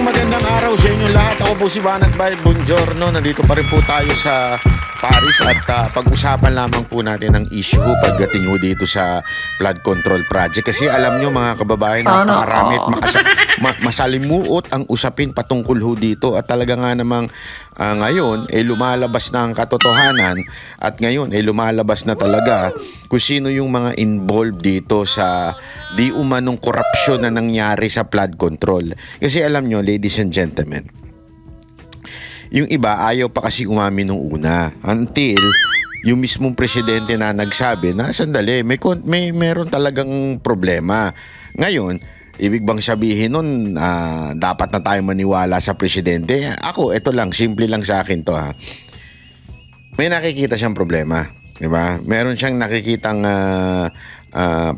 magandang araw sa inyo lahat. Ako po si Banat Bay. Buongiorno. Nandito pa rin po tayo sa Paris at pag-usapan lamang po natin ang issue pagdating ho dito sa flood control project. Kasi alam nyo mga kababayan, napakarami at masalimuot ang usapin patungkol ho dito. At talaga nga namang ngayon lumalabas na ang katotohanan at ngayon lumalabas na talaga kung sino yung mga involved dito sa di umanong korupsyon na nangyari sa flood control. Kasi alam nyo, ladies and gentlemen, yung iba ayaw pa kasi umamin nung una until yung mismong presidente na nagsabi na sandali, meron talagang problema. Ngayon, ibig bang sabihin nun dapat na tayo maniwala sa presidente? Ako, ito lang, simple lang sa akin to ha. May nakikita siyang problema, di ba? Meron siyang nakikitang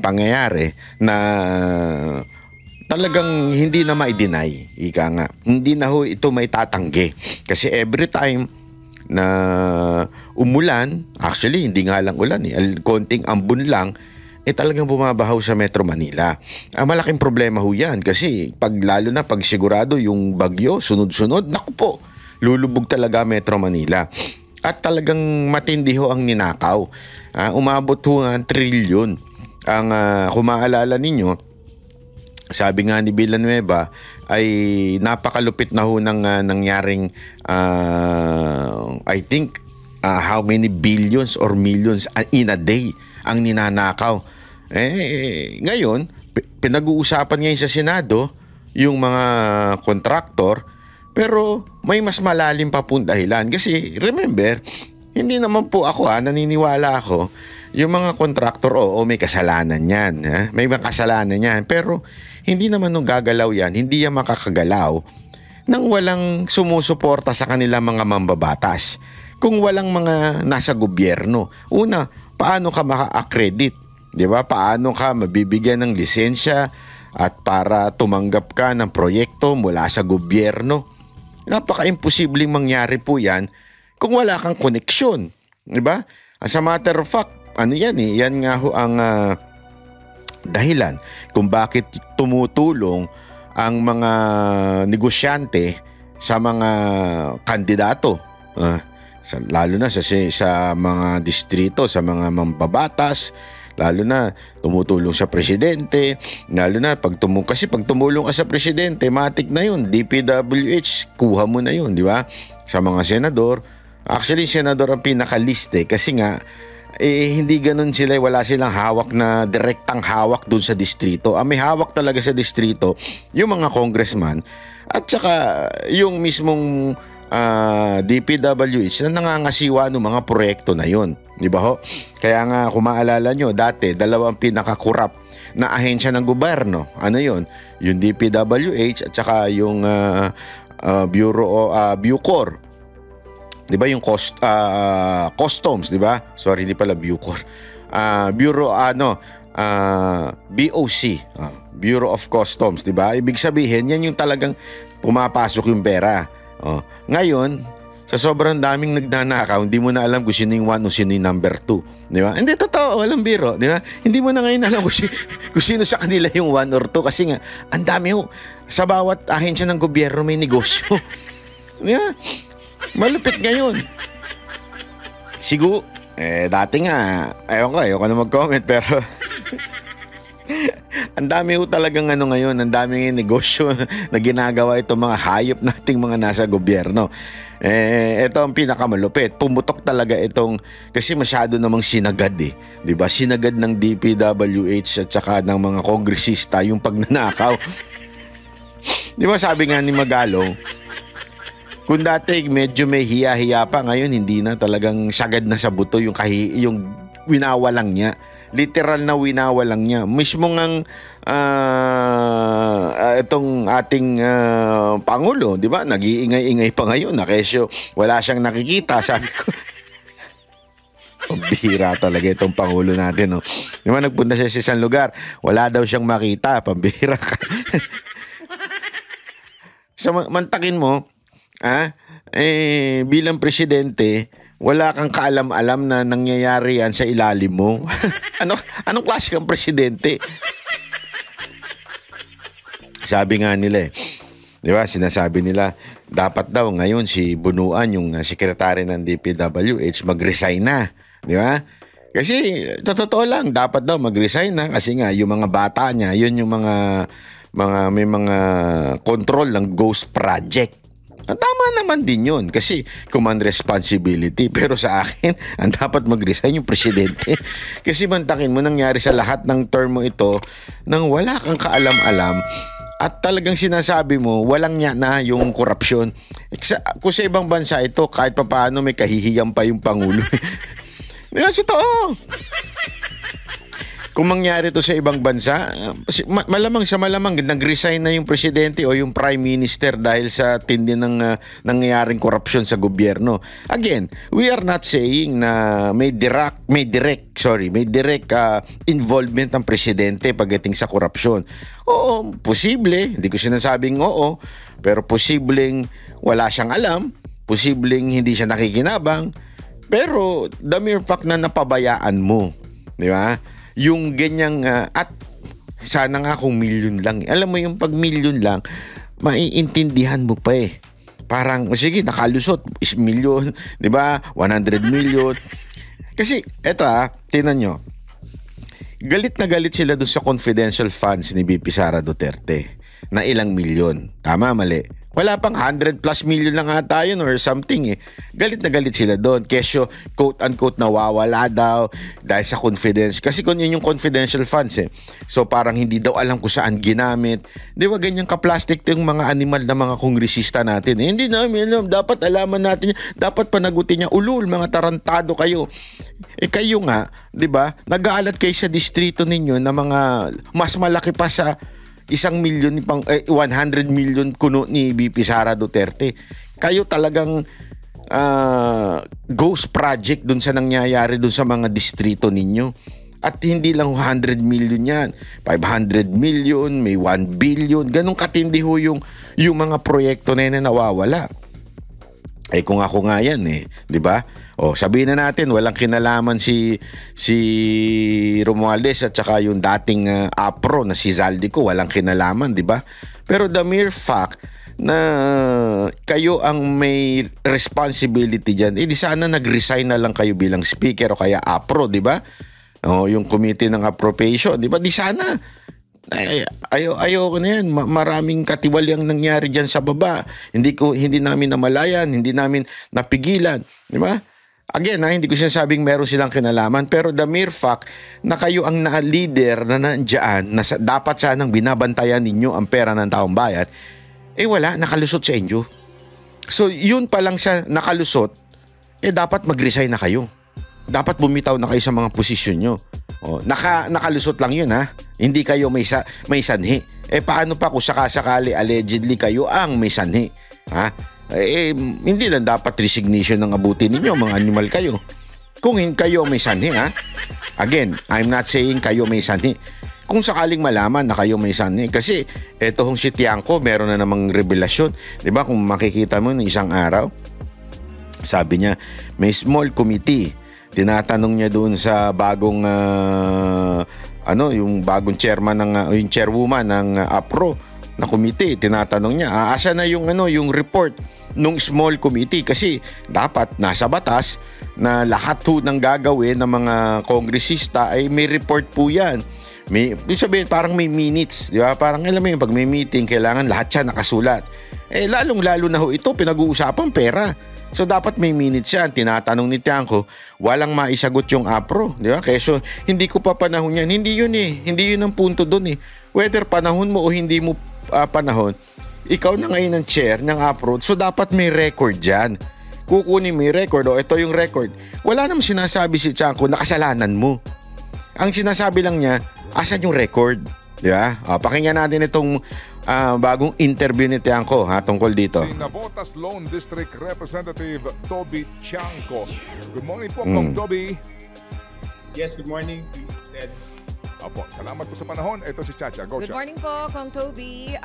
pangyayari na talagang hindi na ma-deny, ika nga. Hindi na ho ito may tatanggi. Kasi every time na umulan, actually hindi nga lang ulan konting ambon lang, talagang bumabahaw sa Metro Manila. Malaking problema ho yan kasi lalo na pag sigurado yung bagyo, sunod-sunod, naku po, lulubog talaga Metro Manila. At talagang matindi ho ang ninakaw. Umabot ho nga 1 trilyon. Kung maalala ninyo, sabi nga ni Villanueva ay napakalupit na ho ng nangyaring I think how many billions or millions in a day ang ninanakaw. Ngayon, pinag-uusapan ngayon sa Senado yung mga kontraktor, pero may mas malalim pa pong dahilan. Kasi remember, hindi naman po ako naniniwala ako, yung mga kontraktor, may kasalanan yan. May mga kasalanan yan. Pero hindi naman nung gagalaw yan, hindi yan makakagalaw nang walang sumusuporta sa kanila mga mambabatas. Kung walang mga nasa gobyerno. Una, paano ka maka-accredit? Di ba? Paano ka mabibigyan ng lisensya at para tumanggap ka ng proyekto mula sa gobyerno? Napaka-imposibleng mangyari po yan kung wala kang koneksyon. Di ba? As a matter of fact, yan nga ho ang dahilan kung bakit tumutulong ang mga negosyante sa mga kandidato. Lalo na sa mga distrito, sa mga mambabatas, lalo na tumutulong sa presidente, lalo na pag tumulong ka sa presidente, matik na yun, DPWH, kuha mo na yun, di ba? Sa mga senador, actually senador ang pinakaliste kasi nga hindi ganun sila, wala silang hawak na direktang hawak dun sa distrito. May hawak talaga sa distrito yung mga congressman at saka yung mismong DPWH na nangangasiwa ng mga proyekto na yun. Di ba ho? Kaya nga kung maalala nyo, dati dalawang pinakakurap na ahensya ng gobyerno. Ano yun? Yung DPWH at saka yung Bucor. 'Di ba yung customs, 'di ba? Sorry, hindi pala Bucor. BOC, Bureau of Customs, 'di ba? Ibig sabihin, yan yung talagang pumapasok yung pera. Ngayon, sa sobrang daming nagnanakaw, hindi mo na alam kung sino yung 1 o sino yung number 2, 'di ba? Hindi totoo, walang biro, 'di ba? Hindi mo na ngayon alam kung sino sa kanila yung 1 or 2 kasi nga ang dami ho. Sa bawat ahensya ng gobyerno may negosyo. 'Di ba? Malupit ngayon. Siguro, dati nga, ayoko na mag-comment pero ang dami ho talagang ngayon, ang daming negosyo na ginagawa itong mga hayop nating mga nasa gobyerno. Ito ang pinakamalupit. Pumutok talaga itong, kasi masyado namang sinagad diba? Sinagad ng DPWH at saka ng mga kongresista yung pagnanakaw. Diba sabi nga ni Magalong, kung dati medyo may hiya-hiya pa, ngayon hindi na, talagang sagad na sa buto yung winawalang niya. Literal na winawalang niya. Mismo ngang itong ating Pangulo, di ba? Nag-iingay-ingay pa ngayon na kesyo wala siyang nakikita. Sabi ko, pambihira talaga itong Pangulo natin. Di ba nagpunta siya sa isang lugar, wala daw siyang makita. Pambihira ka. Mantakin mo, bilang presidente, wala kang kaalam-alam na nangyayari yan sa ilalim mo. Anong klase kang presidente? Sabi nga nila Di ba? Sinasabi nila, dapat daw ngayon si Bunuan, yung sekretary ng DPWH, mag-resign na. Di ba? Kasi, totoo lang, dapat daw mag-resign na kasi nga, yung mga bata niya, yun yung may mga control ng ghost project. Tama naman din yun kasi command responsibility. Pero sa akin, ang dapat mag-resign yung presidente. Kasi mantakin mo, nangyari sa lahat ng term mo ito nang wala kang kaalam-alam at talagang sinasabi mo, walang niya na yung korupsyon. Kung sa ibang bansa ito, kahit pa paano may kahihiyang pa yung Pangulo. Yan, totoo. Kung mangyari to sa ibang bansa, malamang nag-resign na yung presidente o yung prime minister dahil sa tindi ng nangyayaring korupsyon sa gobyerno. Again, we are not saying na may direct involvement ng presidente pagdating sa korupsyon. Oo, posible, hindi ko sinasabing oo, pero posibleng wala siyang alam, posibleng hindi siya nakikinabang, pero the mere fact na napabayaan mo, di ba? Yung ganyang, at sana nga kung milyon lang. Alam mo yung pag milyon lang, maiintindihan mo pa eh. Parang, sige, nakalusot, is milyon, di ba? 100 million. Kasi, eto tinan nyo. Galit na galit sila dun sa confidential funds ni VP Sara Duterte na ilang milyon. Tama, mali? Wala pang 100 plus million lang ata yun or something eh. Galit na galit sila doon. Kesyo, quote-unquote, nawawala daw dahil sa confidential. Kasi kung yun yung confidential funds eh. So parang hindi daw alam kung saan ginamit. Di ba ganyan ka-plastic yung mga animal na mga kongresista natin eh. Hindi namin alam. Dapat alaman natin yan. Dapat panagutin niya. Ulul, mga tarantado kayo. Eh kayo nga, di ba, nag-aalat kayo sa distrito ninyo na mga mas malaki pa sa 1 milyon, 100 million kuno ni VP Sara Duterte. Kayo talagang ghost project dun sa nangyayari dun sa mga distrito ninyo. At hindi lang 100 million yan. 500 million, may 1 billion. Ganun katindi ho yung mga proyekto na yun na nawawala. Eh kung ako nga yan eh, di ba? O sabihin na natin walang kinalaman si Romualdez at saka yung dating APRO na si Zaldico, walang kinalaman, di ba? Pero the mere fact na kayo ang may responsibility diyan, di sana nag-resign na lang kayo bilang speaker o kaya APRO, di ba? O yung committee ng appropriation, di ba? Di sana ayoko na yan. Maraming katiwalyang nangyari diyan sa baba. Hindi namin namalayan, hindi namin napigilan, di ba? Again, hindi ko sinasabing meron silang kinalaman, pero the mere fact na kayo ang leader na nandiyan, na dapat sanang binabantayan ninyo ang pera ng taong bayan, wala, nakalusot sa inyo. So, yun pa lang siya nakalusot, dapat mag-resign na kayo. Dapat bumitaw na kayo sa mga posisyon nyo. Nakalusot lang yun, ha? Hindi kayo may sanhi. Paano pa kung sakasakali, allegedly kayo ang may sanhi? Ha? Hindi lang dapat resignation ng abutin ninyo, mga animal kayo. Kung kayo may sanhi, ha? Again, I'm not saying kayo may sanhi. Kung sakaling malaman na kayo may sanhi. Kasi, eto hong si Tiangco, meron na namang revelasyon. Diba, kung makikita mo ng isang araw, sabi niya, may small committee. Tinatanong niya doon sa bagong, yung bagong chairman, yung chairwoman ng APRO na committee. Tinatanong niya, asa na yung report nung small committee, kasi dapat nasa batas na lahat ho ng gagawin ng mga kongresista ay may report po yan. Ibig sabihin, parang may minutes, di ba? Parang alam mo yung pag may meeting, kailangan lahat siya nakasulat. Lalong-lalo na ho ito, pinag-uusapan pera. So dapat may minutes yan. Tinatanong ni Tiangco, walang maisagot yung APRO, di ba? Kaya hindi ko pa panahon yan. Hindi yun eh. Hindi yun ang punto doon eh. Whether panahon mo o hindi mo panahon, ikaw na ngayon ang chair ng APRO, so dapat may record dyan. Kukunin mo yung record, ito yung record. Wala namang sinasabi si Tiangco na kasalanan mo. Ang sinasabi lang niya, asan yung record? Di ba? Pakinggan natin itong bagong interview ni Tiangco tungkol dito. Si Navotas Lone District Representative Toby Tiangco. Good morning po, Kong Toby. Yes, good morning, Ted. Opo, salamat po sa panahon. Ito si Chacha. Go, Good Cha. morning po, Kong Toby.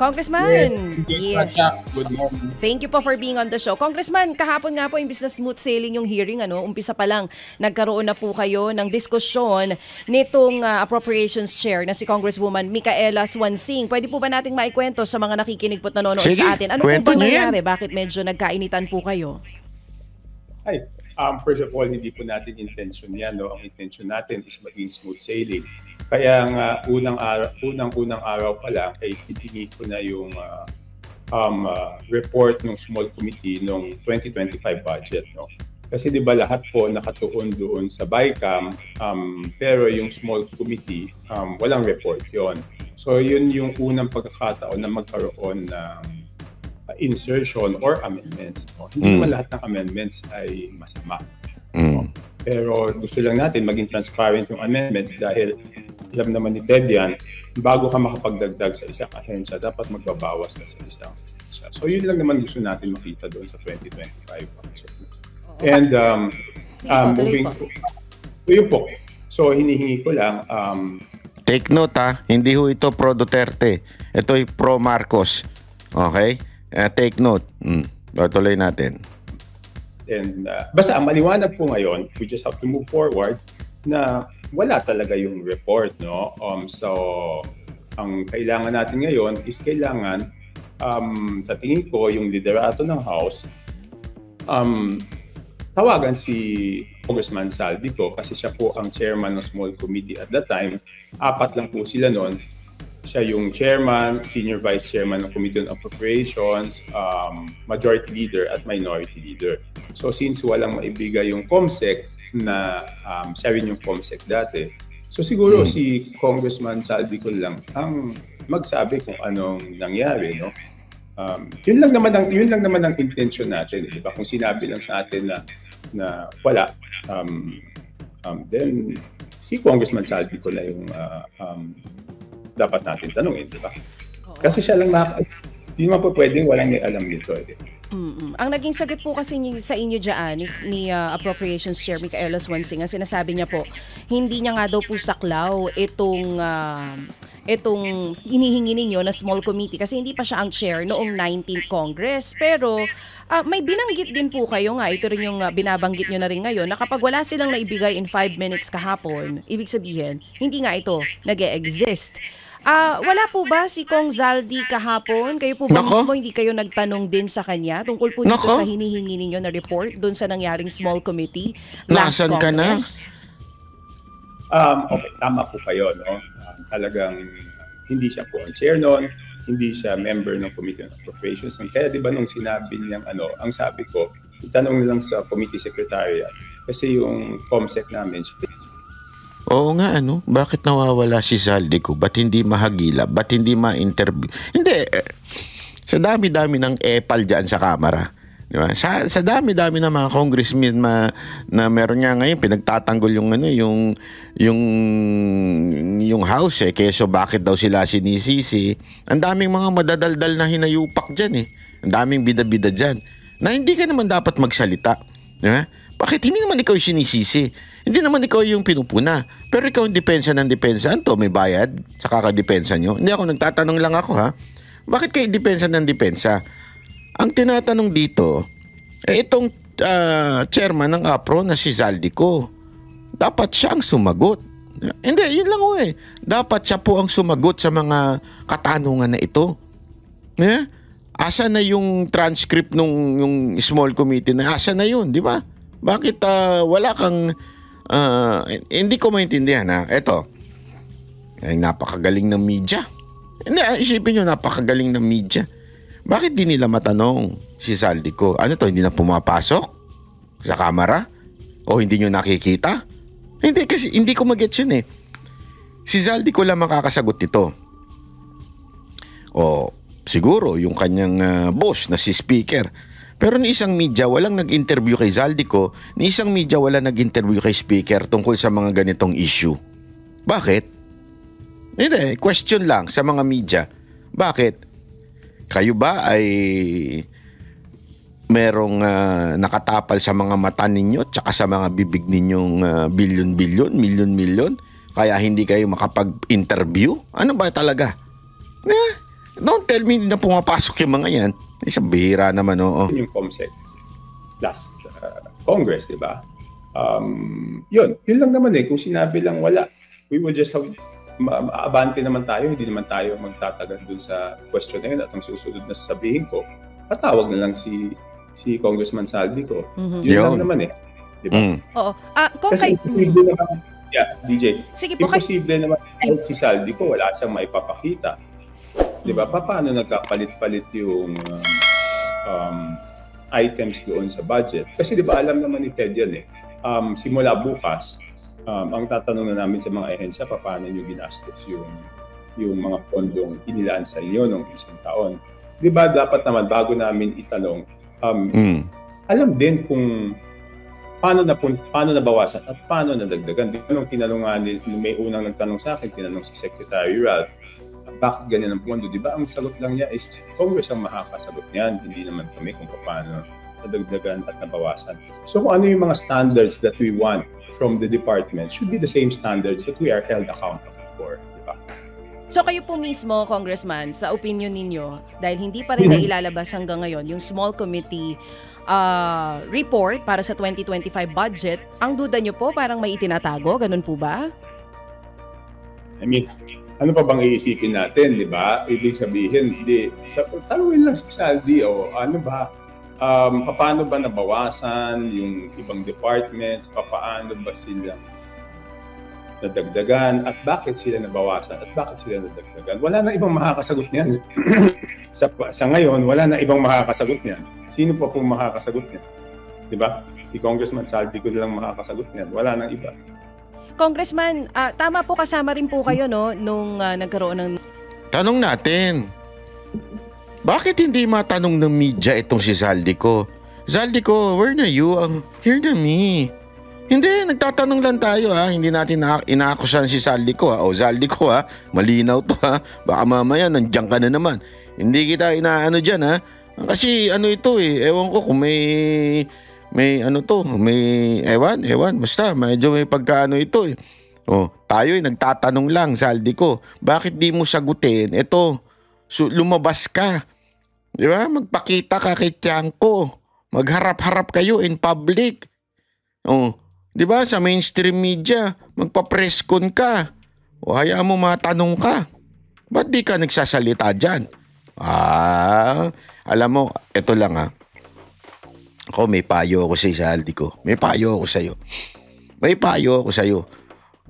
Congressman. Yes. Good morning. Thank you po for being on the show. Congressman, kahapon nga po imbis na smooth sailing yung hearing, umpisa pa lang, nagkaroon na po kayo ng diskusyon nitong appropriations chair na si Congresswoman Micaela Swansing. Pwede po ba nating maikwento sa mga nakikinig po at nanonood Sige, sa atin? Ano po kwento ba niyo yan. nangyari? Bakit medyo nagkainitan po kayo? Ay, first of all, hindi po natin intention yan. No? Ang intention natin is maging smooth sailing. Kaya nga, unang-unang araw pa lang, ay itingi ko na yung report ng small committee ng 2025 budget. No? Kasi di ba lahat po nakatuon doon sa BICAM, pero yung small committee, walang report yon. So yun yung unang pagkakataon na magkaroon ng insertion or amendments. No? Hindi naman lahat ng amendments ay masama. No? Pero gusto lang natin maging transparent yung amendments dahil alam naman ni Ted yan, bago ka makapagdagdag sa isang ahensya, dapat magbabawas ka sa isang ahensya. So yun lang naman gusto natin makita doon sa 2025 budget. And moving po. Yun po. So hinihingi ko lang, Take note hindi ho ito pro Duterte. Ito ay pro Marcos. Okay? Take note. Tuloy natin. and basta ang maliwanag po ngayon, we just have to move forward na wala talaga yung report, no? So ang kailangan natin ngayon is kailangan sa tingin ko yung liderato ng House tawagan si Congressman Saldico kasi siya po ang chairman ng small committee at that time. 4 lang po sila noon. Siya yung chairman, senior vice chairman ng Committee on Appropriations, majority leader at minority leader. So since walang maibigay yung COMSEC na siya rin yung COMSEC dati, so siguro si Congressman Saldico lang ang magsabi kung anong nangyari, no? Yun lang naman ang intention natin, di ba? Kung sinabi lang sa atin na wala, then si Congressman Saldico na yung dapat natin tanungin, di ba? Kasi siya lang hindi naman po pwedeng walang may alam nito. Ang naging sagot po kasi sa inyo dyan ni Appropriations Chair Micaela Swansing, ang sinasabi niya po, hindi niya nga daw po saklaw itong hinihingi ninyo na small committee kasi hindi pa siya ang chair noong 19th Congress. Pero may binanggit din po kayo nga, ito rin yung binabanggit nyo na rin ngayon, na kapag wala silang naibigay in 5 minutes kahapon, ibig sabihin, hindi nga ito nag-e-exist. Wala po ba si Kong Zaldi kahapon? Kayo po ba mismo hindi kayo nagtanong din sa kanya tungkol po dito sa hinihingi ninyo na report doon sa nangyaring small committee last Nasaan ka na? Congress? Okay, tama po kayo, no? Talagang hindi siya po ang chair noon, hindi siya member ng Committee on Appropriations. Kaya di ba nung sinabi niyang ang sabi ko, itanong lang sa Committee Secretariat kasi yung COMSEC namin. Oo nga, bakit nawawala si Saldico? Ba't hindi mahagila? Ba't hindi ma-interview? Hindi, sa dami-dami ng epal dyan sa Kamara. Diba? Sa dami-dami ng mga congressmen na meron niya ngayon, pinagtatanggol yung house keso bakit daw sila sinisisi. Ang daming mga madadaldal na hinayupak dyan Ang daming bida-bida dyan. Na hindi ka naman dapat magsalita. Diba? Bakit hindi naman ikaw yung sinisisi? Hindi naman ikaw yung pinupuna. Pero ikaw yung depensa ng depensa. Anto, may bayad sa kakadepensa nyo? Hindi ako nagtatanong lang ako Bakit kayo depensa ng depensa? Ang tinatanong dito, itong chairman ng APRO na si Zaldico, dapat siya ang sumagot. Hindi, yun lang Dapat siya po ang sumagot sa mga katanungan na ito. Asa na yung transcript nung yung small committee na asa na yun, di ba? Bakit wala kang hindi ko maintindihan Ito, ay napakagaling ng media. Hindi, isipin nyo, napakagaling ng media. Bakit di nila matanong si Saldico? Hindi na pumapasok sa kamera? O hindi nyo nakikita? Hindi, kasi hindi ko mag-gets yun Si Saldico lang makakasagot nito. O siguro yung kanyang boss na si speaker. Pero ni isang media walang nag-interview kay Saldico, ni isang media walang nag-interview kay speaker tungkol sa mga ganitong issue. Bakit? Hindi, question lang sa mga media. Bakit? Kayo ba ay merong nakatapal sa mga mata ninyo tsaka sa mga bibig ninyong bilyon-bilyon, milyon-milyon? Kaya hindi kayo makapag-interview? Ano ba talaga? Don't tell me na pumapasok yung mga yan. Isang bihira naman, oo. Yung COMSEC last Congress, di ba? Yun lang naman kung sinabi lang wala, we will just have maabante naman tayo, hindi naman tayo magtatagal dun sa question na yun at ang susunod na sasabihin ko, patawag na lang si Congressman Saldico. Yun lang naman di ba? Oo. Kasi imposible naman, DJ, sige po, imposible naman kahit si Saldico, wala siyang maipapakita. Di ba? Paano nagkapalit-palit yung items doon sa budget? Kasi di ba alam naman ni Ted yan simula bukas, ang tatanong na namin sa mga ahensya, paano nyo ginastos yung mga pondong inilaan sa inyo nung isang taon. Di ba dapat naman bago namin itanong, alam din kung paano nabawasan at paano nadagdagan. Di ba nung tinanong nga, may unang nagtanong sa akin, tinanong si Secretary Ralph, bakit ganyan ang pondo? Di ba ang sagot lang niya is Congress ang makakasagot niyan, hindi naman kami kung paano nadagdagan at nabawasan. So kung ano yung mga standards that we want from the department should be the same standards that we are held accountable for. Diba? So kayo po mismo, Congressman, sa opinion ninyo, dahil hindi pa rin na ilalabas hanggang ngayon yung small committee report para sa 2025 budget, ang duda nyo po parang may itinatago? Ganun po ba? I mean, ano pa bang iisipin natin, di ba? Ibig sabihin, tanungin lang sa Saldi, ano ba? Paano ba nabawasan yung ibang departments? Paano ba sila nadagdagan? At bakit sila nabawasan? At bakit sila nadagdagan? Wala na ibang makakasagot niyan. sa ngayon, wala na ibang makakasagot niyan. Sino pa pong makakasagot niyan? Di ba? Si Congressman Saldico lang makakasagot niyan. Wala nang iba. Congressman, tama po, kasama rin po kayo nung nagkaroon ng... Tanong natin. Bakit hindi matanong ng media itong si Saldico? Saldico, where na you? Here na me. Hindi, nagtatanong lang tayo Hindi natin inaakusahan si Saldico Saldico malinaw to Baka mamaya nandiyan ka na naman. Hindi kita inaano dyan Kasi ito ewan ko kung may ewan, basta medyo may pagkaano ito tayo nagtatanong lang, Saldico. Bakit di mo sagutin? Lumabas ka. Di ba? Magpakita ka kay Tiangco. Magharap-harap kayo in public. Di ba? Sa mainstream media, magpa-press con ka. Hayaan mo matanong ka. Ba't di ka nagsasalita dyan? Alam mo, ito lang Ako, may payo ako sa Saldico. May payo ako sa'yo.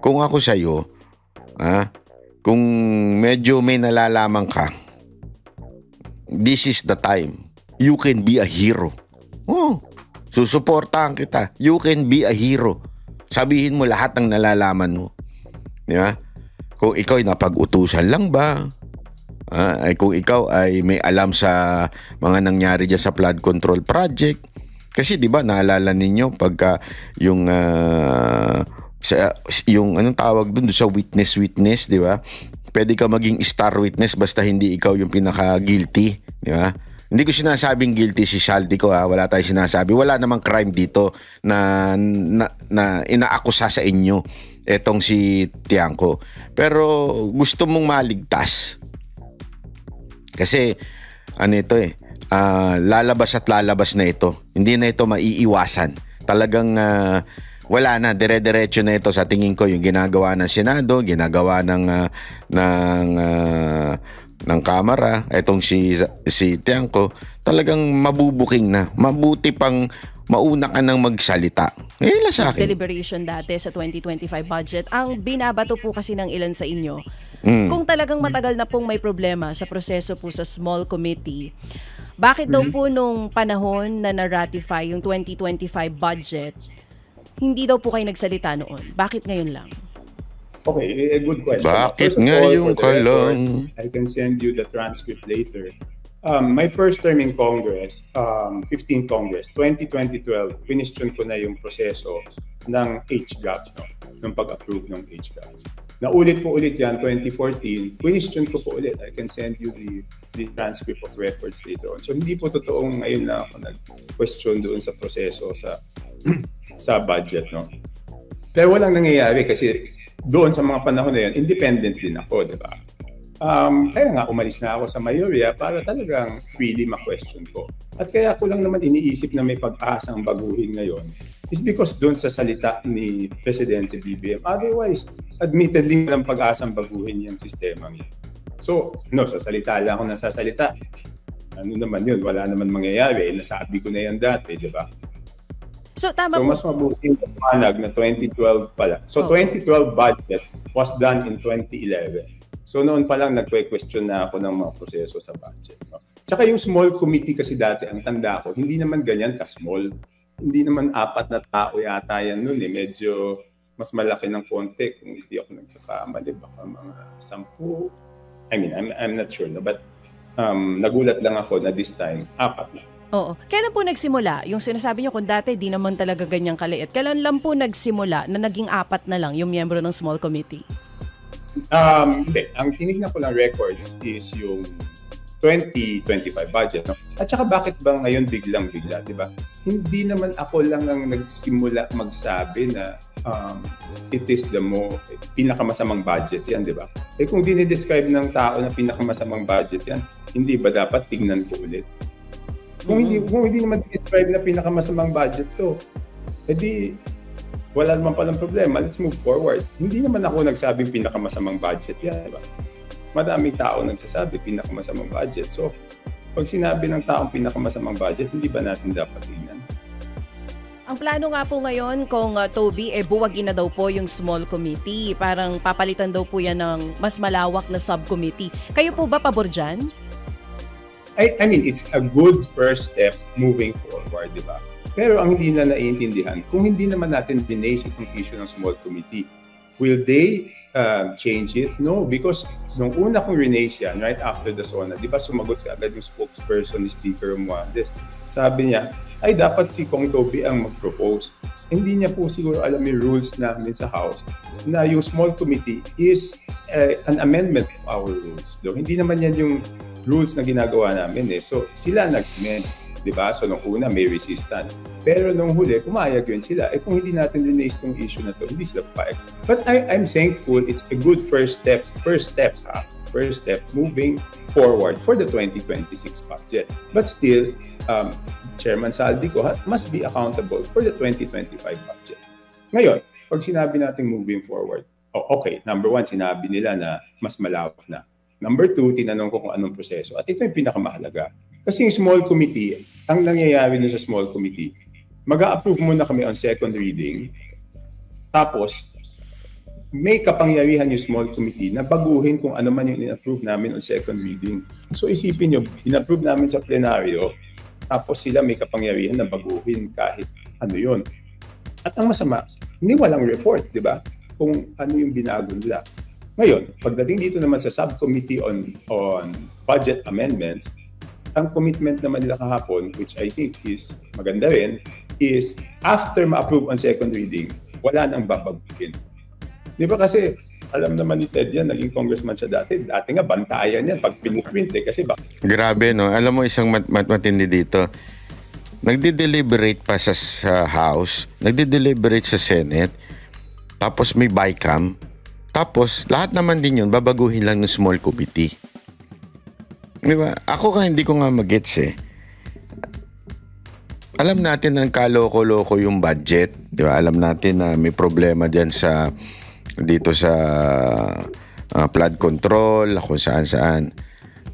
Kung ako sa'yo, kung medyo may nalalaman ka, this is the time. You can be a hero. Susuportahan kita. You can be a hero. Sabihin mo lahat ng nalalaman mo. Di ba? Kung ikaw ay napag-utusan lang ba? Kung ikaw ay may alam sa mga nangyari dyan sa flood control project. Kasi di ba naalala ninyo pagka yung anong tawag doon sa witness, di ba? Pwede ka maging star witness basta hindi ikaw yung pinaka-guilty, di ba? Hindi ko sinasabing guilty si Saldico wala tayong sinasabi. Wala namang crime dito na inaakusa sa inyo etong si Tiangco. Pero gusto mong maligtas. Kasi lalabas at lalabas na ito. Hindi na ito maiiwasan. Talagang wala na, dire-diretso na ito sa tingin ko yung ginagawa ng Senado, ginagawa ng Kamara, etong si Tiangco, talagang mabubuking na. Mabuti pang mauna ka nang magsalita. Ngayon lang sa akin. Deliberation dati sa 2025 budget. Ang binabato po kasi ng ilan sa inyo, kung talagang matagal na pong may problema sa proseso po sa small committee, bakit daw po nung panahon na na-ratify yung 2025 budget, hindi daw po kayo nagsalita noon? Bakit ngayon lang? Okay, a good question. Bakit ngayon ka lang? I can send you the transcript later. My first term in Congress, 15th Congress, 2012, question ko na yung proseso ng HGAP, ng pag-approve ng HGAP. Naulit po ulit yan, 2014, question ko po ulit. I can send you the transcript of records later on. So hindi po totoong ngayon na ako nag-question doon sa proseso sa budget. Pero walang nangyayari kasi doon sa mga panahon na yun, independent din ako, di ba? Kaya nga umalis na ako sa mayorya para talagang freely ma-question ko. At kaya ko lang naman iniisip na may pag-asang baguhin ngayon is because doon sa salita ni Presidente BBM. Otherwise, admittedly, walang pag-asang baguhin yung sistema niya. So, sa salita lang ako nasasalita. Ano naman yun? Wala naman mangyayari. Nasabi ko na yan dati, di ba? So, tama So, mas mabuti yung panag na 2012 pala. So, 2012 budget was done in 2011. So, noon pa lang nagque-question na ako ng mga proseso sa budget. No? Tsaka yung small committee kasi dati, ang tanda ko, hindi naman ganyan ka-small. Hindi naman 4 na tao yata yan noon eh. Medyo mas malaki ng konti. Kung hindi ako nagkakamali, baka mga 10. I mean, I'm not sure. No? But nagulat lang ako na this time, 4 na. Oo. Kailan po nagsimula? Yung sinasabi niyo kung dati di naman talaga ganyang kaliit. Kailan lang po nagsimula na naging 4 na lang yung miyembro ng small committee? Hindi. Ang tinignan ko lang records is yung 2025 budget. No? At saka bakit ba ngayon biglang-bigla, di ba? Hindi naman ako lang ang nagsimula magsabi na it is the pinakamasamang budget yan, di ba? Eh kung dinidescribe ng tao na pinakamasamang budget yan, hindi ba dapat tignan ko ulit? Kung hindi naman describe na pinakamasamang budget to, edi wala naman palang problema. Let's move forward. Hindi naman ako nagsabing pinakamasamang budget yan. Diba? Madaming tao nagsasabi pinakamasamang budget. So, pag sinabi ng taong pinakamasamang budget, hindi ba natin dapat tingnan? Ang plano nga po ngayon kung Toby, buwagin na daw po yung small committee. Parang papalitan daw po yan ng mas malawak na subcommittee. Kayo po ba pabor dyan? I mean, it's a good first step moving forward, di ba? Pero ang hindi na naiintindihan, kung hindi naman natin binase itong issue ng small committee, will they change it? No, because nung una kong rinase yan, right after the SONA, di ba sumagot ka agad yung spokesperson ni Speaker Romualdez? Sabi niya, ay dapat si Kong Toby ang mag-propose. Hindi niya po siguro alam yung rules namin sa House na yung small committee is an amendment of our rules. So, hindi naman yan yung rules na ginagawa namin eh. So, sila nag-amend, di ba? So, nung una, may resistance. Pero nung huli, pumayag yun sila. Eh, kung hindi natin rinase itong issue na to, hindi sila papayag. But I'm thankful it's a good first step moving forward for the 2026 budget. But still, Chairman Saldico must be accountable for the 2025 budget. Ngayon, pag sinabi natin moving forward, okay, number 1, sinabi nila na mas malawak na. Number 2, tinanong ko kung anong proseso. At ito yung pinakamahalaga. Kasi yung small committee, ang nangyayari nun sa small committee, mag-a-approve muna kami on second reading. Tapos, may kapangyarihan yung small committee na baguhin kung ano man yung in-approve namin on second reading. So isipin nyo, in-approve namin sa plenaryo, tapos sila may kapangyarihan na baguhin kahit ano yun. At ang masama, hindi walang report, di ba? Kung ano yung binago nila. Ngayon, pagdating dito naman sa subcommittee on budget amendments, ang commitment naman nila kahapon, which I think is maganda rin, is after ma-approve on second reading, wala nang babaguhin. Di ba kasi, alam naman ni Ted yan, naging congressman siya dati. Dati nga, bantayan yan pag piniprint kasi Grabe, no? Alam mo, isang matindi dito. Nagde-deliberate pa sa House, nagde-deliberate sa Senate, tapos may BICAM, tapos lahat naman din yun, babaguhin lang ng small committee. Di ba? Ako hindi ko nga magets eh. Alam natin ang kaloko-loko yung budget. Di ba? Alam natin na may problema dyan dito sa flood control, kung saan-saan.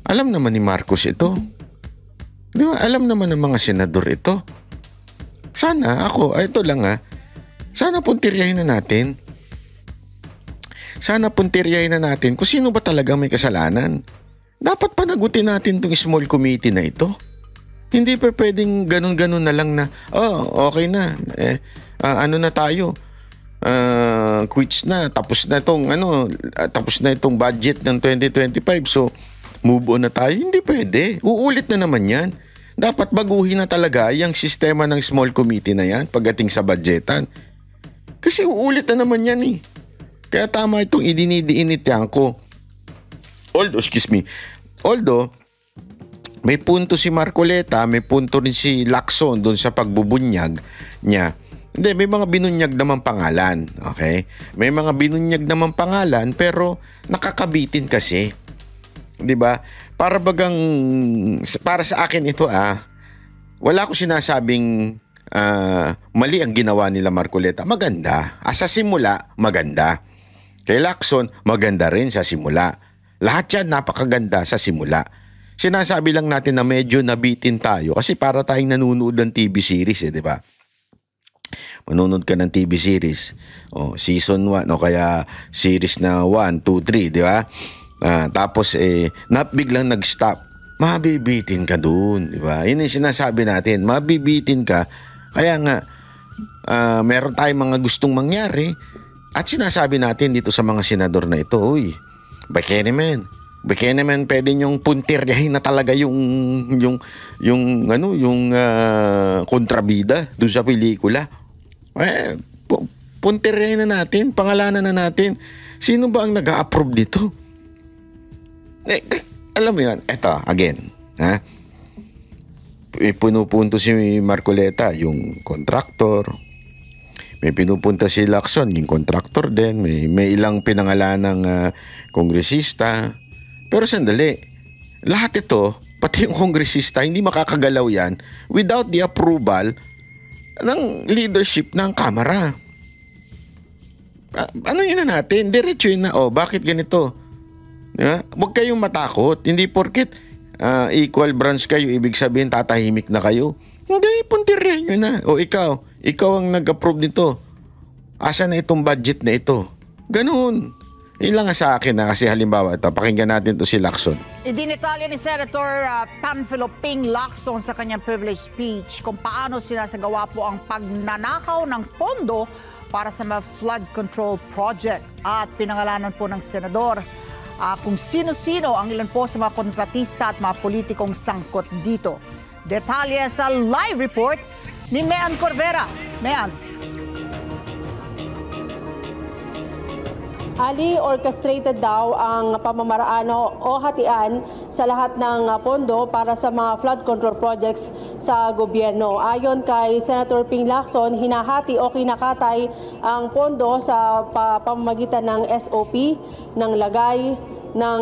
Alam naman ni Marcos ito. Di ba? Alam naman ng mga senador ito. Sana ito lang sana puntiryahin na natin. Sana puntiryahin na natin kung sino ba talaga may kasalanan. Dapat panagutin natin itong small committee na ito. Hindi pa pwedeng ganun-ganun na lang na, okay na. Ano na tayo? Quits na. Tapos na itong budget ng 2025. So, move on na tayo. Hindi pwede. Uulit na naman yan. Dapat baguhin na talaga yung sistema ng small committee na yan pagdating sa budgetan. Kasi uulit na naman yan eh. Kaya tama itong idinidiinityan ko. Although, may punto si Marcoleta, may punto rin si Lacson doon sa pagbubunyag niya Hindi, may mga binunyag naman pangalan. Okay? May mga binunyag naman pangalan pero nakakabitin kasi. 'Di ba? Para sa akin ito wala ko sinasabing mali ang ginawa nila Marcoleta. Maganda. Sa simula, maganda. Kay Lacson, maganda rin sa simula. Lahat yan napakaganda sa simula. Sinasabi lang natin na medyo nabitin tayo kasi para tayong nanonood ng TV series, di ba? Manonood ka ng TV series, season 1 o kaya series na 1, 2, 3, di ba? Tapos biglang nag-stop. Mabibitin ka dun, di ba? Yun yung sinasabi natin, mabibitin ka. Kaya nga, meron tayong mga gustong mangyari at sinasabi natin dito sa mga senador na ito, uy, baka naman, pwede niyong puntiryahin na talaga yung kontrabida doon sa pelikula. Puntiryahin na natin, pangalanan na natin. Sino ba ang nag-a-approve dito? Alam mo yan, eto, again, pinupunto si Marcoleta, yung contractor. May pinupunta si Lacson, yung contractor din. May ilang pinangalan ng kongresista. Pero sandali, lahat ito, pati yung kongresista, hindi makakagalaw yan without the approval ng leadership ng Kamara. Ano yun na natin? Diretso yun na, bakit ganito? Yeah? Huwag kayong matakot. Hindi porket equal branch kayo, ibig sabihin tatahimik na kayo. Hindi, puntiryan nyo na. Ikaw ang nag-approve nito. Asa na itong budget na ito? Ganun. Yun lang sa akin kasi halimbawa ito, pakinggan natin to si Lacson. Idinitalya ni Senator Panfilo Ping Lacson sa kanyang privilege speech kung paano sinasagawa po ang pagnanakaw ng pondo para sa mga flood control project. At pinangalanan po ng senador kung sino-sino ang ilan po sa mga kontratista at mga politikong sangkot dito. Detalye sa live report ni Mean Corvera. Mean. Ali, orchestrated daw ang pamamaraan o hatian sa lahat ng pondo para sa mga flood control projects sa gobyerno. Ayon kay Senator Ping Lacson, hinahati o kinakatay ang pondo sa pamamagitan ng SOP, ng lagay, ng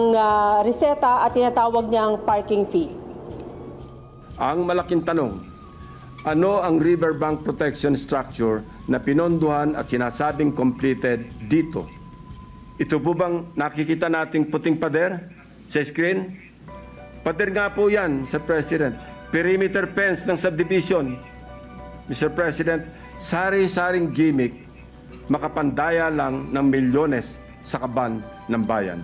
reseta at tinatawag niyang parking fee. Ang malaking tanong, ano ang riverbank protection structure na pinondohan at sinasabing completed dito? Ito po bang nakikita nating puting pader sa screen? Pader nga po yan, Mr. President. Perimeter fence ng subdivision. Mr. President, sari-saring gimmick, makapandaya lang ng milyones sa kaban ng bayan.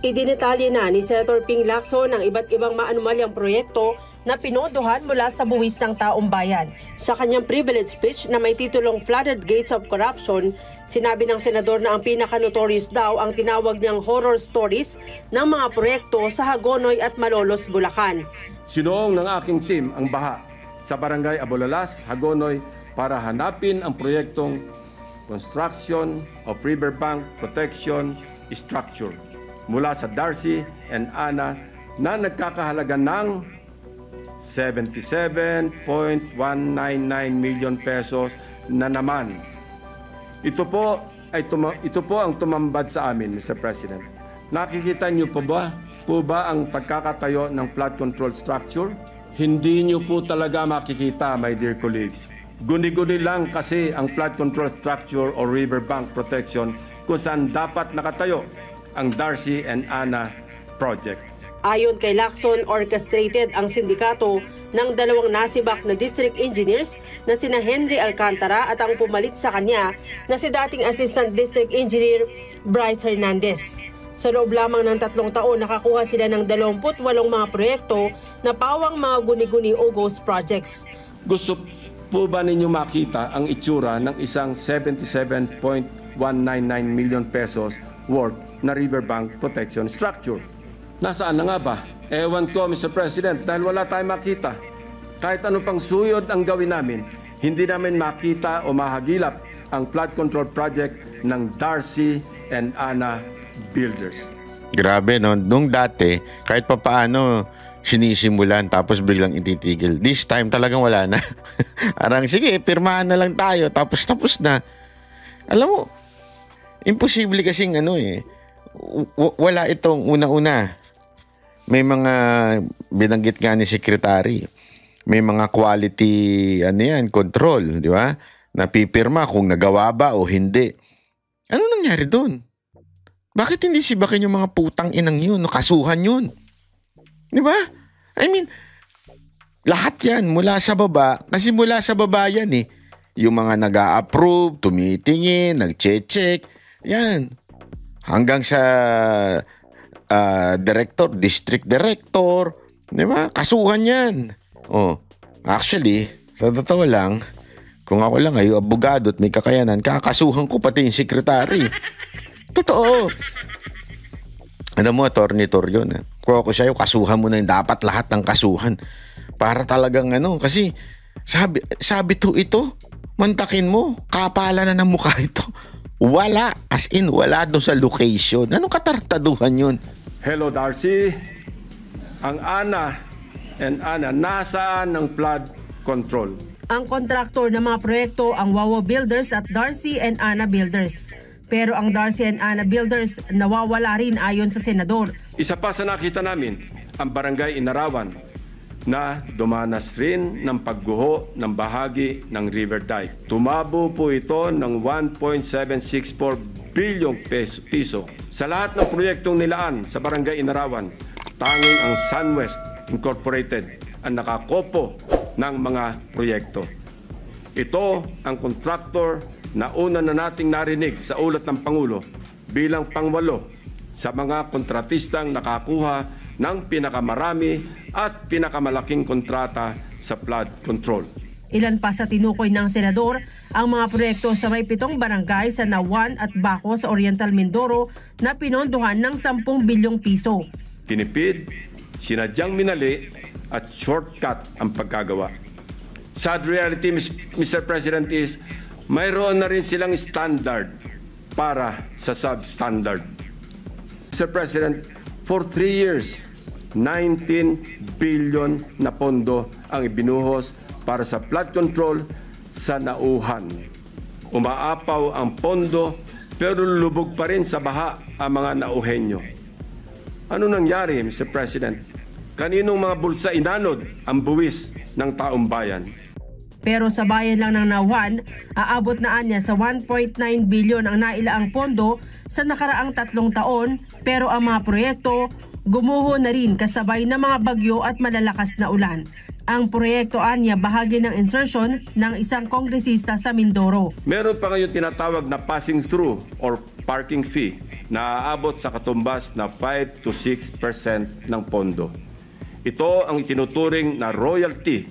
Idinitalye na ni Senator Ping Lacson ang iba't ibang maanumalyang proyekto na pinondohan mula sa buwis ng taong bayan. Sa kanyang privilege speech na may titulong Flooded Gates of Corruption, sinabi ng senador na ang pinaka-notorious daw ang tinawag niyang horror stories ng mga proyekto sa Hagonoy at Malolos, Bulacan. Sinuong ng aking team ang baha sa Barangay Abolalas, Hagonoy para hanapin ang proyektong Construction of Riverbank Protection Structure mula sa Darcy and Ana na nagkakahalaga ng 77.199 million pesos na naman. Ito po ang tumambad sa amin, Mr. President. Nakikita niyo po ba ang pagkakatayo ng flood control structure? Hindi niyo po talaga makikita, my dear colleagues. Guni-guni lang kasi ang flood control structure o riverbank protection kung saan dapat nakatayo ang Darcy and Ana project. Ayon kay Lacson, orchestrated ang sindikato ng dalawang nasibak na district engineers na sina Henry Alcantara at ang pumalit sa kanya na si dating Assistant District Engineer Bryce Hernandez. Sa loob lamang ng 3 taon, nakakuha sila ng 28 mga proyekto na pawang mga guni-guni o ghost projects. Gusto po ba ninyo makita ang itsura ng isang 77.199 million pesos worth na riverbank protection structure? Nasaan na nga ba? Ewan ko, Mr. President, dahil wala tayong makita. Kahit ano pang suyod ang gawin namin, hindi namin makita o mahagilap ang flood control project ng Darcy and Ana Builders. Grabe, no? Nung dati, kahit papaano, sinisimulan tapos biglang ititigil. This time talagang wala na. Arang, sige, pirmahan na lang tayo tapos na. Alam mo, imposible kasing wala itong una-una. May mga binanggit nga ni Secretary, may mga quality control, di ba? Napipirma kung nagawa ba o hindi. Ano nangyari doon? Bakit hindi sibakin yung mga putang inang yun, kasuhan yun? Di ba? I mean, lahat yan mula sa baba, kasi mula sa baba yan yung mga nag-a-approve, tumitingin, nag-check, yan. Hanggang sa director, district director, di ba? Kasuhan yan. Oh, actually, sa totoo lang, kung ako lang ay abogado at may kakayanan, kakasuhan ko pati yung sekretary. Totoo. Alam mo, Attorney Torion, kung ako sa'yo, kasuhan mo na yung dapat lahat ng kasuhan. Para talagang kasi sabi to ito, mantakin mo, kapala na ng mukha ito. Wala, as in, wala doon sa location. Anong katartaduhan yun? Hello, Darcy. Ang Ana and Ana, nasaan ng flood control? Ang kontraktor ng mga proyekto ang Wawa Builders at Darcy and Ana Builders. Pero ang Darcy and Ana Builders nawawala rin ayon sa senador. Isa pa sa nakita namin, ang Barangay Inarawan na dumanas rin ng pagguho ng bahagi ng River Dike. Tumabo po ito ng 1.764 bilyong piso. Sa lahat ng proyektong nilaan sa Barangay Inarawan, tanging ang SunWest Incorporated ang nakakopo ng mga proyekto. Ito ang kontraktor na una na nating narinig sa ulat ng Pangulo bilang pangwalo sa mga kontratistang nakakuha ng pinakamarami at pinakamalaking kontrata sa flood control. Ilan pa sa tinukoy ng senador ang mga proyekto sa may 7 barangay sa Nawan at Baco sa Oriental Mindoro na pinondohan ng 10 bilyong piso. Tinipid, sinadyang minali at shortcut ang pagkagawa. Sad reality, Mr. President, is mayroon na rin silang standard para sa substandard. Mr. President, for 3 years, 19 billion na pondo ang ibinuhos para sa flood control sa Nauhan. Umaapaw ang pondo pero lubog pa rin sa baha ang mga Nauhenyo. Ano nangyari, Mr. President? Kaninong mga bulsa inanod ang buwis ng taong bayan? Pero sa bayan lang ng Nauhan, aabot na anya sa 1.9 bilyon ang nailaang pondo sa nakaraang 3 taon, pero ang mga proyekto gumuho na rin kasabay ng mga bagyo at malalakas na ulan. Ang proyekto anya bahagi ng insertion ng isang kongresista sa Mindoro. Meron pa ngayon tinatawag na passing through or parking fee na aabot sa katumbas na 5 to 6% ng pondo. Ito ang itinuturing na royalty,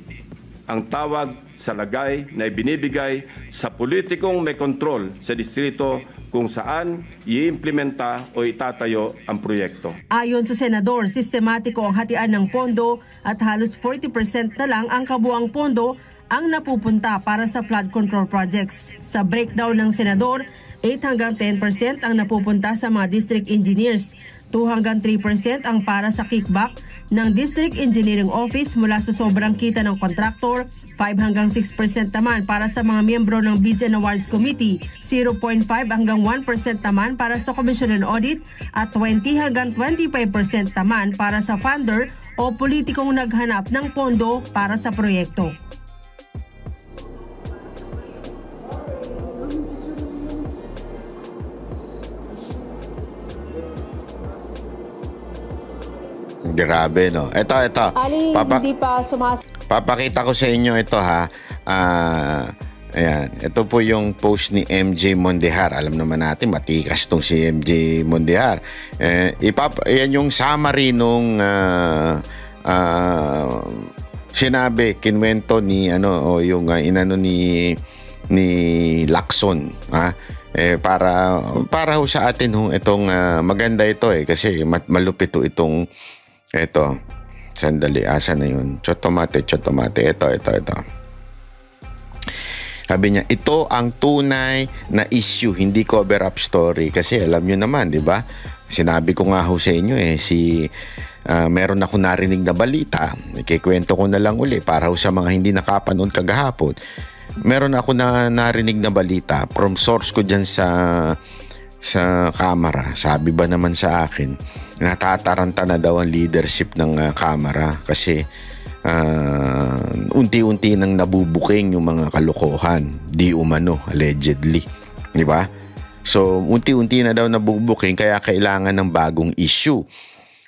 ang tawag sa lagay na ibinibigay sa politikong may kontrol sa distrito kung saan iimplementa o itatayo ang proyekto. Ayon sa senador, sistematiko ang hatian ng pondo at halos 40% na lang ang kabuang pondo ang napupunta para sa flood control projects. Sa breakdown ng senador, 8 hanggang 10% ang napupunta sa mga district engineers, 2 hanggang 3% ang para sa kickback ng District Engineering Office mula sa sobrang kita ng kontraktor, 5 hanggang 6% naman para sa mga miyembro ng Bids and Awards Committee, 0.5 hanggang 1% naman para sa Commission on Audit at 20 hanggang 25% naman para sa funder o politikong naghanap ng pondo para sa proyekto. Grabe, no? Ito. Ali, hindi pa Papakita ko sa inyo ito, ha. Ayan. Ito po yung post ni MJ Mondehar. Alam naman natin, matikas tong si MJ Mondehar. Yan yung summary nung sinabi, kinwento ni, yung inano ni Lacson, ha? Para ho sa atin ho itong maganda ito kasi malupit itong ito. Sandali, asa na yun? Chotomate. Ito. Sabi niya, ito ang tunay na issue, hindi cover-up story. Kasi alam nyo naman, di ba? Sinabi ko nga ho sa inyo si meron ako narinig na balita, ikikwento ko na lang uli para sa mga hindi nakapanood kagahapon. Meron ako narinig na balita from source ko dyan sa Kamara. Sabi ba naman sa akin, natataranta na daw ang leadership ng Kamara kasi unti-unti nang nabubuking yung mga kalokohan, di umano, allegedly. Di ba? So, unti-unti na daw nabubuking kaya kailangan ng bagong issue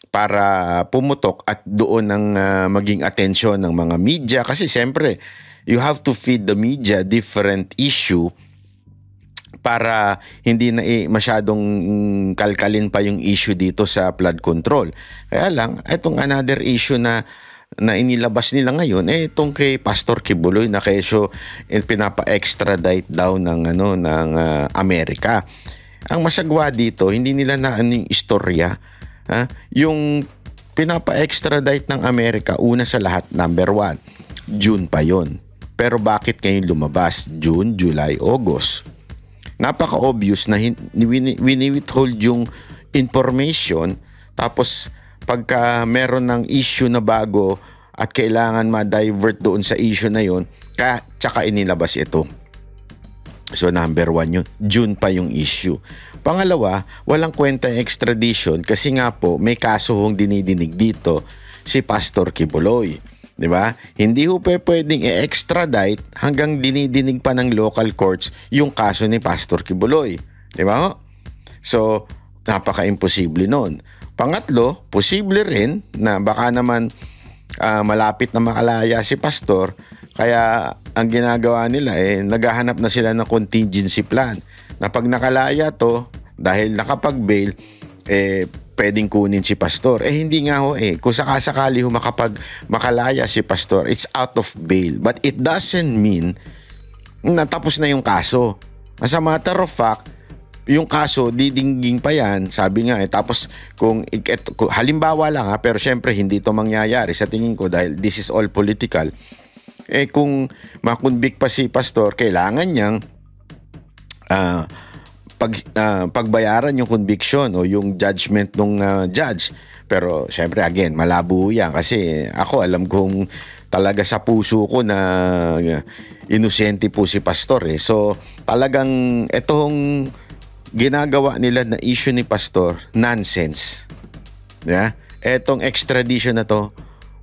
para pumutok at doon ang maging atensyon ng mga media kasi siyempre, you have to feed the media different issue para hindi na masyadong kalkalin pa yung issue dito sa flood control. Kaya lang, itong another issue na inilabas nila ngayon, itong kay Pastor Kibuloy na kesyo pinapa-extradite daw ng Amerika. Ang masagwa dito, hindi nila yung istorya. Yung pinapa-extradite ng Amerika, una sa lahat, number 1, June pa yon. Pero bakit ngayon lumabas? June, July, August. Napaka-obvious na wini-withhold yung information tapos pagka meron ng issue na bago at kailangan ma-divert doon sa issue na yon, tsaka inilabas ito. So number 1 yun. June pa yung issue. Pangalawa, walang kwenta yung extradition kasi nga po may kaso hong dinidinig dito si Pastor Kibuloy. Diba? Hindi ho pwedeng i-extradite hanggang dinidinig pa ng local courts yung kaso ni Pastor Kibuloy. Diba ho? So, napaka-imposible nun. Pangatlo, posible rin na baka naman malapit na makalaya si Pastor kaya ang ginagawa nila naghahanap na sila ng contingency plan na pag nakalaya to dahil nakapag-bail pwedeng kunin si Pastor. Hindi nga ho kung sakasakali ho makalaya si Pastor, it's out of bail. But it doesn't mean na tapos na yung kaso. As a matter of fact, yung kaso, didingging pa yan. Sabi nga tapos kung halimbawa lang pero syempre hindi ito mangyayari sa tingin ko dahil this is all political. Kung makonvict pa si Pastor, kailangan niyang pagbayaran yung conviction o yung judgment ng judge. Pero syempre again, malabo yan kasi ako alam kong talaga sa puso ko na inosente po si Pastor. So talagang itong ginagawa nila na issue ni Pastor, nonsense. Yeah? Etong extradition na to,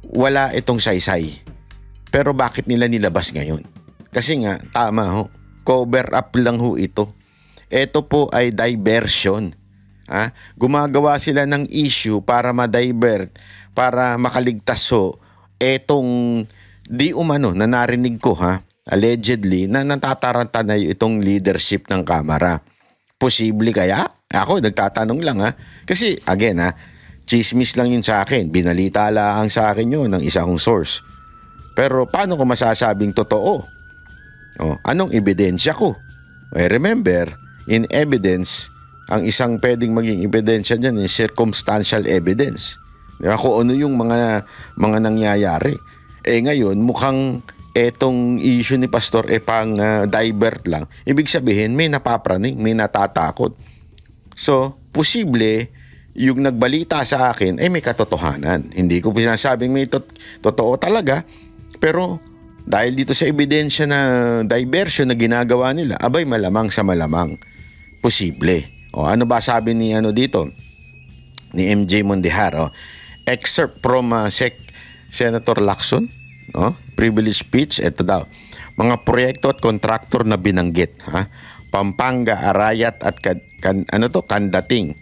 wala itong saysay. Pero bakit nila nilabas ngayon? Kasi nga, tama ho, cover up lang ho ito. Ito po ay diversion. Gumagawa sila ng issue para ma-divert, para makaligtas ho. Etong di umano na narinig ko allegedly na natataranta na itong leadership ng Kamara. Posible kaya? Ako nagtatanong lang Kasi again chismis lang yun sa akin. Binalita lang sa akin yun ng isa kong source. Pero paano ko masasabing totoo? Anong ebidensya ko? Remember, in evidence, ang isang pwedeng maging ebidensya dyan is circumstantial evidence. Diba? Kung ano yung mga nangyayari. Ngayon, mukhang etong issue ni Pastor pang divert lang. Ibig sabihin, may napapraning, may natatakot. So, posible, yung nagbalita sa akin, may katotohanan. Hindi ko sinasabing may totoo talaga, pero dahil dito sa ebidensya na diversion na ginagawa nila, abay malamang sa malamang. Posible. Ano ba sabi ni dito? Ni MJ Mondihar. Excerpt from Senator Lacson. Privilege speech. Ito daw. Mga proyekto at kontraktor na binanggit. Pampanga, Arayat at Kandating.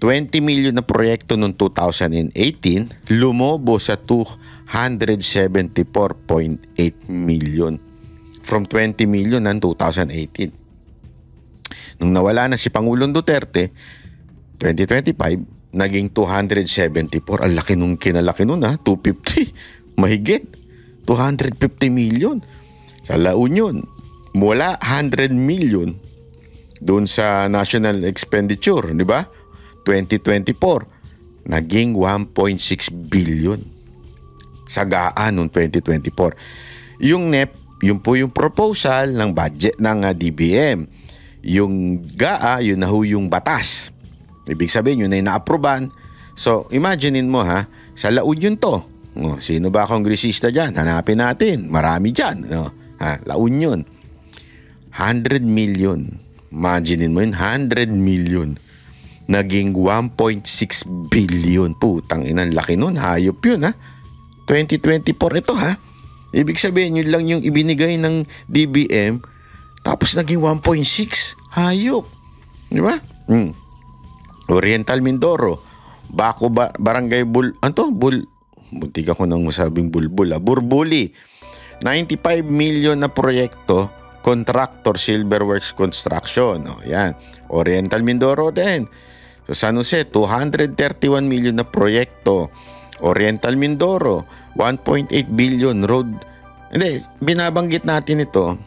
20 million na proyekto noong 2018, lumobo sa 274.8 million from 20 million ng 2018. Nung nawala na si Pangulong Duterte, 2025, naging 274. Ang laki nung kinalaki nun 250. Mahigit. 250 million. Sa La Union, mula 100 million doon sa national expenditure, di ba? 2024, naging 1.6 billion. Sagaan noong 2024. Yung NEP, yun po yung proposal ng budget ng DBM. Yung GAA, yun na yung batas. Ibig sabihin, yun na inaaproban. So, imaginein mo Sa La Union to. Sino ba kongresista dyan? Hanapin natin. Marami dyan. La Union. 100 million. Imaginin mo yun, 100 million. Naging 1.6 billion. Putang inang laki nun. Hayop yun, ha? 2024 ito, ha? Ibig sabihin, yun lang yung ibinigay ng DBM, tapos naging 1.6. Hayop. Di ba? Oriental Mindoro. Baco Barangay Buntik ako nang masabing bulbul, Burbuli. 95 million na proyekto. Contractor Silverworks Construction. Yan. Oriental Mindoro din. So San Jose, 231 million na proyekto. Oriental Mindoro, 1.8 billion road. Hindi, binabanggit natin ito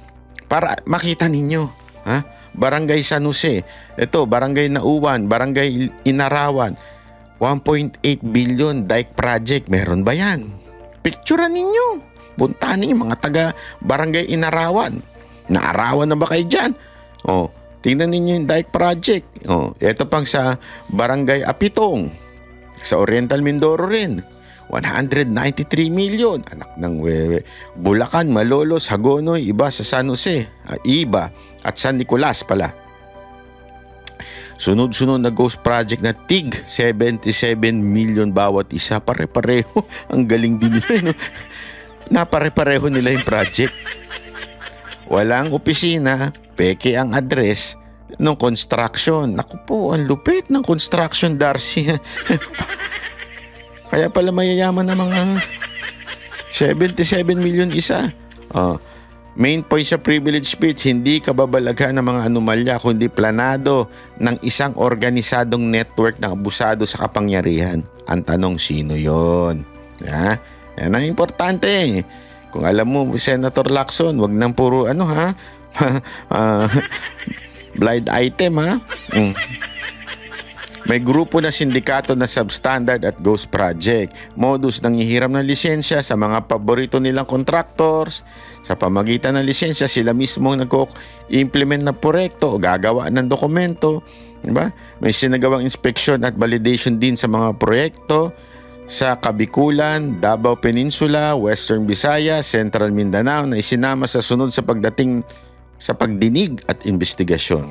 para makita ninyo. Ha? Barangay San Jose. Ito, Barangay Nauwan, Barangay Inarawan. 1.8 billion dike project. Meron ba yan? Picturean ninyo. Puntahan ninyo mga taga Barangay Inarawan. Naarawan na ba kayo dyan? Tingnan ninyo yung dike project. Ito pang sa Barangay Apitong. Sa Oriental Mindoro rin. 193 million. Anak ng wewe. Bulacan, Malolos, Hagonoy, iba sa San Jose. Iba. At San Nicolas pala. Sunod-sunod na ghost project na TIG. 77 million bawat isa. Pare-pareho. Ang galing din nila. No? Napare-pareho nila yung project. Walang opisina, peke ang address ng construction. Naku po, ang lupit ng construction, Darcy. Kaya pala mayayaman na mga 77 million isa. Main point sa privilege speech, hindi kababalaghan ng mga anomalya kundi planado ng isang organisadong network ng abusado sa kapangyarihan. Ang tanong, sino yon? Yan ang importante. Kung alam mo, Senator Lacson, wag nang puro blind item, ha? May grupo na sindikato na substandard at ghost project. Modus ng hihiram ng lisensya sa mga paborito nilang contractors. Sa pamagitan ng lisensya, sila mismo nag-implement na proyekto o gagawa ng dokumento. Diba? May sinagawang inspeksyon at validation din sa mga proyekto sa Kabikulan, Davao Peninsula, Western Visayas, Central Mindanao na isinama sa sunod sa pagdating sa pagdinig at investigasyon.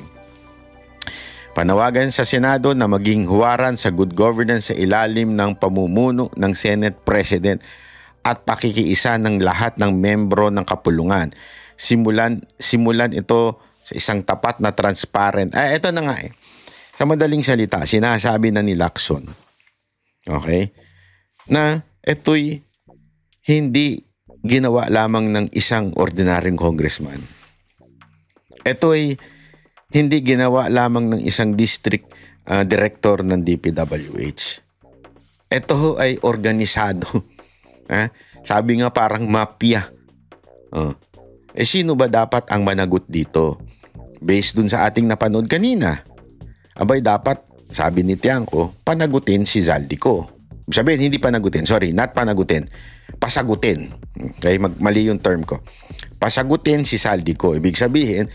Panawagan sa Senado na maging huwaran sa good governance sa ilalim ng pamumuno ng Senate President at pakikiisa ng lahat ng membro ng kapulungan. Simulan ito sa isang tapat na transparent. Ito na nga eh. Sa madaling salita, sinasabi na ni Lacson. Okay? Na ito'y hindi ginawa lamang ng isang ordinaryong congressman. Ito'y hindi ginawa lamang ng isang district director ng DPWH. Ito ay organisado. Sabi nga parang mafia. Sino ba dapat ang managot dito? Based dun sa ating napanood kanina. Abay dapat, sabi ni Tiangco, panagutin si Zaldico. Sabihin, hindi panagutin. Sorry, not panagutin. Pasagutin. Okay, mali yung term ko. Pasagutin si Zaldico. Ibig sabihin,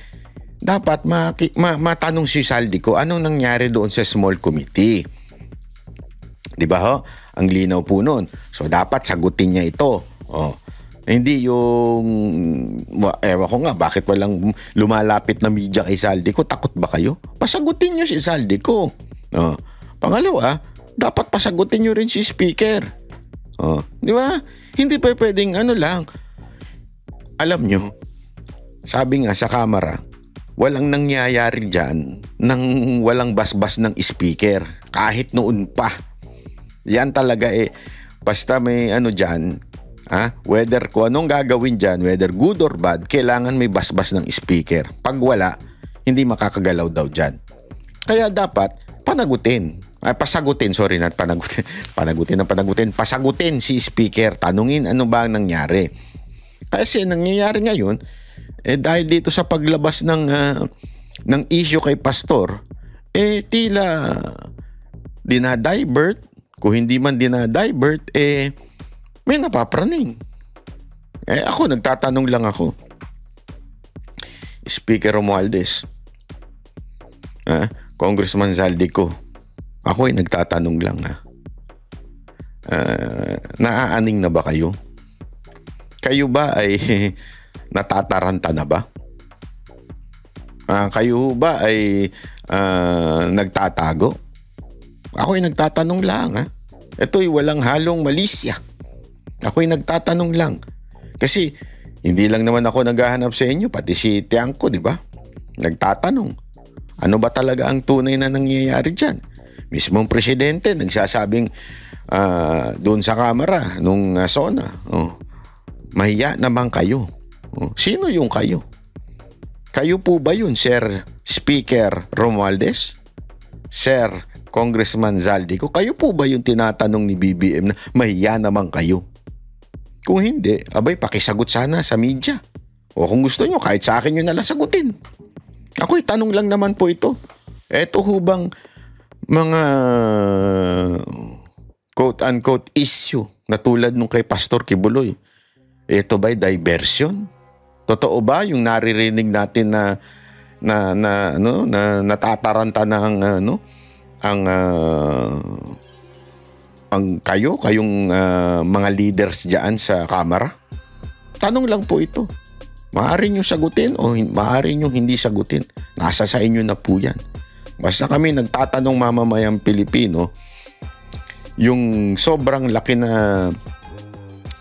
dapat matanong si Zaldico anong nangyari doon sa small committee. Di ba ho? Ang linaw po nun. So, dapat sagutin niya ito. Hindi yung, ewan ko nga, bakit walang lumalapit na media kay Zaldico? Takot ba kayo? Pasagutin niyo si Zaldico. Pangalawa, dapat pasagutin nyo rin si speaker. Di ba? Hindi pa pwedeng lang. Alam nyo, sabi nga sa kamera, walang nangyayari dyan nang walang basbas ng speaker. Kahit noon pa. Yan talaga basta may dyan, whether kung anong gagawin dyan, whether good or bad, kailangan may basbas ng speaker. Pag wala, hindi makakagalaw daw dyan. Kaya dapat panagutin. Pasagutin si speaker. Tanungin ano ba ang nangyari. Kasi nangyayari ngayon, dahil dito sa paglabas ng issue kay Pastor, tila dinadivert. Kung hindi man dinadivert, may napapraning. Ako, nagtatanong lang ako. Speaker Romualdez, Congressman Zaldico, ako ay nagtatanong lang naaaning na ba kayo? Kayo ba ay natataranta na ba? Kayo ba ay nagtatago? Ako'y nagtatanong lang. Ito'y walang halong malisya. Ako'y nagtatanong lang. Kasi hindi lang naman ako naghahanap sa inyo, pati si Tiangco, di ba? Nagtatanong. Ano ba talaga ang tunay na nangyayari dyan? Mismong presidente nagsasabing doon sa kamera nung SONA, mahiya naman kayo. Sino yung kayo? Kayo po ba yun, Sir Speaker Romualdez? Sir Congressman Zaldico? Kayo po ba yung tinatanong ni BBM na mahiya naman kayo? Kung hindi, abay, pakisagot sana sa media. O kung gusto nyo, kahit sa akin nyo nalang sagutin. Ako'y tanong lang naman po ito. Eto ho bang mga quote-unquote issue na tulad nung kay Pastor Kibuloy? Ito ba'y diversion? Totoo ba yung naririnig natin na natataranta na ang kayong mga leaders diyan sa kamera? Tanong lang po ito. Maaari nyo sagutin o maaari nyo hindi sagutin. Nasa sa inyo na po yan. Basta kami nagtatanong mamamayang Pilipino, yung sobrang laki na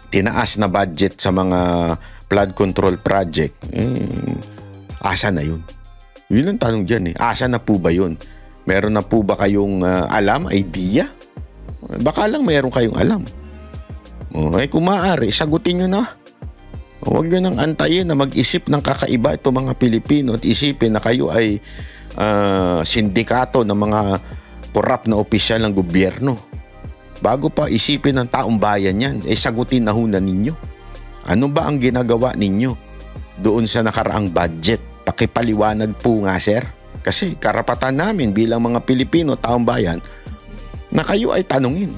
tinaas na budget sa mga flood control project, asa na yun? Yun ang tanong dyan. Asa na po ba yun? Meron na po ba kayong alam, idea? Baka lang meron kayong alam. Kung maaari, sagutin nyo na. Huwag nyo nang antayin na mag-isip ng kakaiba itong mga Pilipino at isipin na kayo ay sindikato ng mga korap na opisyal ng gobyerno. Bago pa isipin ng taong bayan yan, sagutin na huna ninyo. Ano ba ang ginagawa ninyo doon sa nakaraang budget? Pakipaliwanag po nga, sir. Kasi karapatan namin bilang mga Pilipino, taong bayan, na kayo ay tanungin.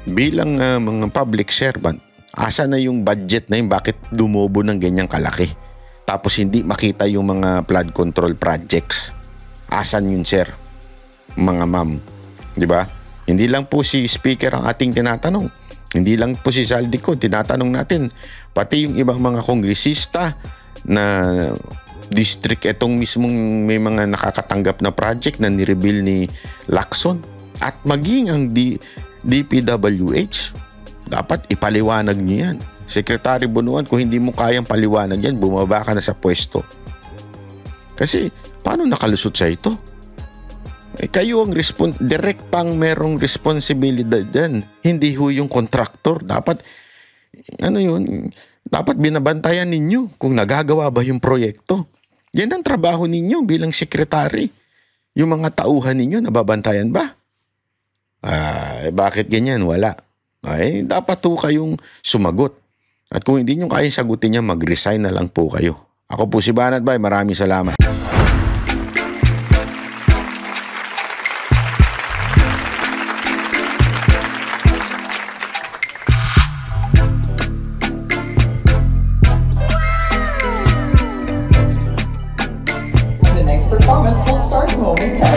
Bilang mga public servant, asa na yung budget na yun? Bakit dumobo ng ganyang kalaki? Tapos hindi makita yung mga flood control projects. Asan yun, sir? Mga ma'am. Di ba? Hindi lang po si Speaker ang ating tinatanong. Hindi lang po si Zaldico. Tinatanong natin. Pati yung ibang mga kongresista na district, etong mismong may mga nakakatanggap na project na nireveal ni Lacson. At maging ang DPWH, dapat ipaliwanag niyo yan. Secretary Bonoan, kung hindi mo kayang paliwanag yan, bumaba ka na sa pwesto. Kasi, paano nakalusot sa ito? Kayo ang direktang merong responsibilidad dyan. Hindi ho yung contractor. Dapat, dapat binabantayan ninyo kung nagagawa ba yung proyekto. Yan ang trabaho ninyo bilang sekretary. Yung mga tauhan ninyo, nababantayan ba? Bakit ganyan? Wala. Dapat ho kayong sumagot. At kung hindi nyo kayang sagutin niya, mag-resign na lang po kayo. Ako po si Banat Bay. Maraming salamat. The next performance will start momentarily.